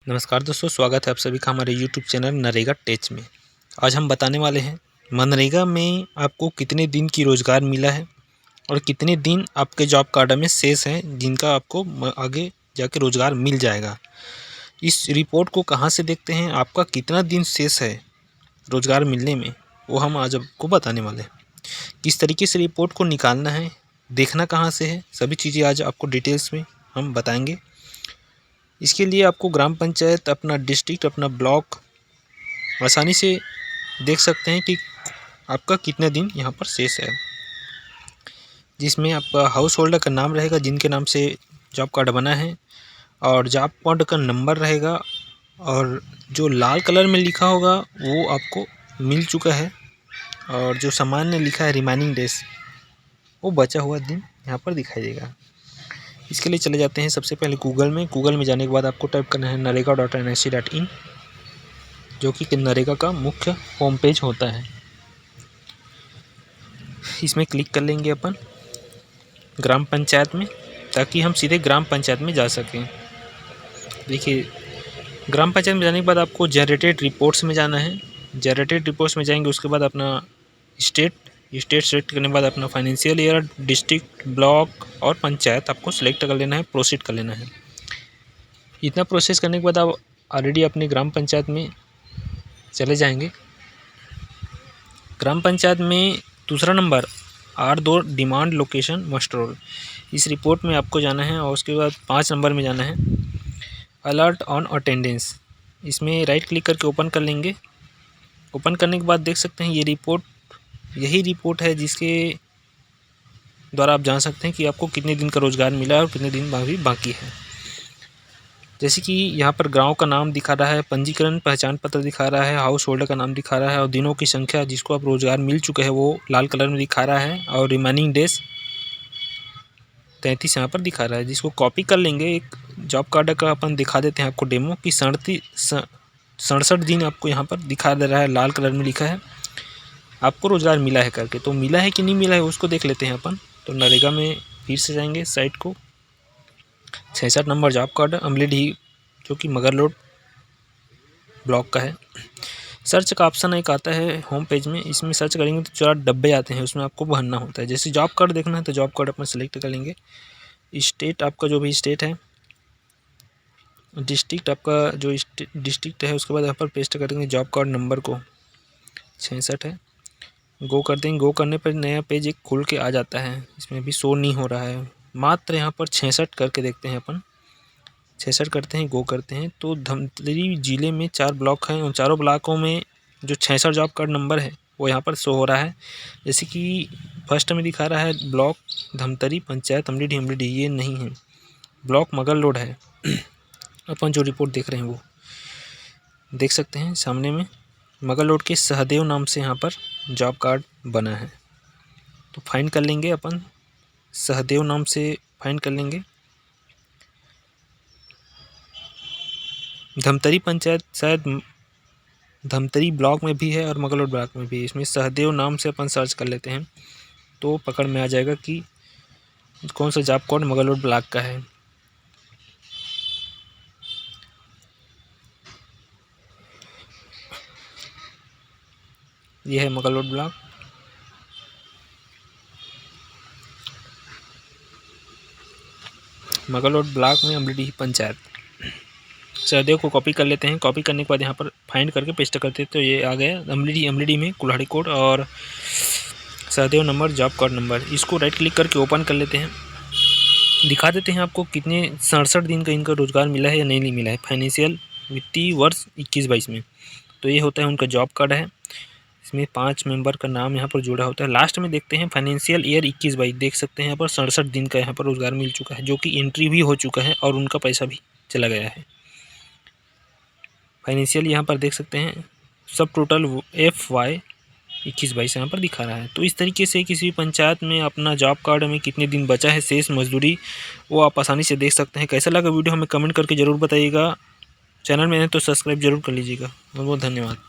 नमस्कार दोस्तों, स्वागत है आप सभी का हमारे यूट्यूब चैनल नरेगा टेच में। आज हम बताने वाले हैं मनरेगा में आपको कितने दिन की रोज़गार मिला है और कितने दिन आपके जॉब कार्ड में शेष हैं जिनका आपको आगे जाके रोज़गार मिल जाएगा। इस रिपोर्ट को कहाँ से देखते हैं, आपका कितना दिन शेष है रोज़गार मिलने में, वो हम आज आपको बताने वाले हैं। किस तरीके से रिपोर्ट को निकालना है, देखना कहाँ से है, सभी चीज़ें आज आपको डिटेल्स में हम बताएँगे। इसके लिए आपको ग्राम पंचायत, अपना डिस्ट्रिक्ट, अपना ब्लॉक आसानी से देख सकते हैं कि आपका कितने दिन यहाँ पर शेष है, जिसमें आपका हाउस होल्डर का नाम रहेगा जिनके नाम से जॉब कार्ड बना है, और जॉब कार्ड का नंबर रहेगा, और जो लाल कलर में लिखा होगा वो आपको मिल चुका है, और जो सामान्य लिखा है रिमाइनिंग डेज वो बचा हुआ दिन यहाँ पर दिखाई देगा। इसके लिए चले जाते हैं सबसे पहले गूगल में जाने के बाद आपको टाइप करना है narega.nrc.in, जो कि नरेगा का मुख्य होम पेज होता है। इसमें क्लिक कर लेंगे अपन ग्राम पंचायत में, ताकि हम सीधे ग्राम पंचायत में जा सकें। देखिए, ग्राम पंचायत में जाने के बाद आपको जनरेटेड रिपोर्ट्स में जाना है। जनरेटेड रिपोर्ट्स में जाएंगे, उसके बाद अपना स्टेट सेलेक्ट करने के बाद अपना फाइनेंशियल ईयर, डिस्ट्रिक्ट, ब्लॉक और पंचायत आपको सेलेक्ट कर लेना है, प्रोसीड कर लेना है। इतना प्रोसेस करने के बाद आप ऑलरेडी अपने ग्राम पंचायत में चले जाएंगे। ग्राम पंचायत में दूसरा number R2 demand location muster roll, इस रिपोर्ट में आपको जाना है, और उसके बाद 5 नंबर में जाना है अलर्ट ऑन अटेंडेंस। इसमें राइट क्लिक करके ओपन कर लेंगे। ओपन करने के बाद देख सकते हैं यही रिपोर्ट है जिसके द्वारा आप जान सकते हैं कि आपको कितने दिन का रोज़गार मिला है और कितने दिन बाकी है। जैसे कि यहाँ पर गांव का नाम दिखा रहा है, पंजीकरण पहचान पत्र दिखा रहा है, हाउस होल्डर का नाम दिखा रहा है, और दिनों की संख्या जिसको आप रोज़गार मिल चुके हैं वो लाल कलर में दिखा रहा है, और रिमेनिंग डेज 33 यहाँ पर दिखा रहा है, जिसको कॉपी कर लेंगे। एक जॉब कार्ड का अपन दिखा देते हैं आपको डेमो कि 67 दिन आपको यहाँ पर दिखा दे रहा है, लाल कलर में लिखा है आपको रोज़गार मिला है करके। तो मिला है कि नहीं मिला है उसको देख लेते हैं अपन। तो नरेगा में फिर से जाएंगे साइट को, 66 नंबर जॉब कार्ड अमलीडीह, जो कि मगरलोड ब्लॉक का है। सर्च का ऑप्शन एक आता है होम पेज में, इसमें सर्च करेंगे तो 4 डब्बे आते हैं, उसमें आपको भरना होता है। जैसे जॉब कार्ड देखना है तो जॉब कार्ड अपन सेलेक्ट कर लेंगे। स्टेट आपका जो भी स्टेट है, डिस्ट्रिक्ट आपका जो डिस्ट्रिक्ट है, उसके बाद यहाँ पर पेस्ट करेंगे जॉब कार्ड नंबर को, 66 है। गो कर देंगे। गो करने पर नया पेज एक खुल के आ जाता है, इसमें भी शो नहीं हो रहा है। मात्र यहाँ पर 66 करके देखते हैं अपन, 66 करते हैं, गो करते हैं तो धमतरी जिले में 4 ब्लॉक हैं, उन चारों ब्लॉकों में जो 66 जॉब कार्ड नंबर है वो यहाँ पर शो हो रहा है। जैसे कि फर्स्ट में दिखा रहा है ब्लॉक धमतरी, पंचायत अमलीडीह, ये नहीं है, ब्लॉक मगरलोड है। अपन जो रिपोर्ट देख रहे हैं वो देख सकते हैं सामने में, मगरलोड के सहदेव नाम से यहाँ पर जॉब कार्ड बना है। तो फाइंड कर लेंगे अपन, सहदेव नाम से फाइंड कर लेंगे। धमतरी पंचायत शायद धमतरी ब्लॉक में भी है और मगरलोड ब्लॉक में भी है। इसमें सहदेव नाम से अपन सर्च कर लेते हैं तो पकड़ में आ जाएगा कि कौन सा जॉब कार्ड मगरलोड ब्लॉक का है। यह है मगरलोड ब्लॉक। मगरलोड ब्लॉक में अमलीडीह पंचायत। सहदेव को कॉपी कर लेते हैं। कॉपी करने के बाद यहाँ पर फाइंड करके पेस्ट करते हैं तो ये आ गया अमलीडीह में कुल्हाड़ी कोड और सहदेव नंबर, जॉब कार्ड नंबर। इसको राइट क्लिक करके ओपन कर लेते हैं। दिखा देते हैं आपको कितने 67 दिन का इनका रोज़गार मिला है या नहीं मिला है फाइनेंशियल वित्तीय वर्ष 21-22 में। तो ये होता है उनका जॉब कार्ड है, इसमें 5 मेंबर का नाम यहाँ पर जुड़ा होता है। लास्ट में देखते हैं फाइनेंशियल ईयर 21-22, देख सकते हैं यहाँ पर 67 दिन का यहाँ पर रोज़गार मिल चुका है, जो कि एंट्री भी हो चुका है और उनका पैसा भी चला गया है। फाइनेंशियल यहाँ पर देख सकते हैं सब टोटल FY 21-22 यहाँ पर दिखा रहा है। तो इस तरीके से किसी भी पंचायत में अपना जॉब कार्ड में कितने दिन बचा है शेष मजदूरी, वो आप आसानी से देख सकते हैं। कैसा लगा वीडियो हमें कमेंट करके ज़रूर बताइएगा। चैनल में है तो सब्सक्राइब जरूर कर लीजिएगा। बहुत बहुत धन्यवाद।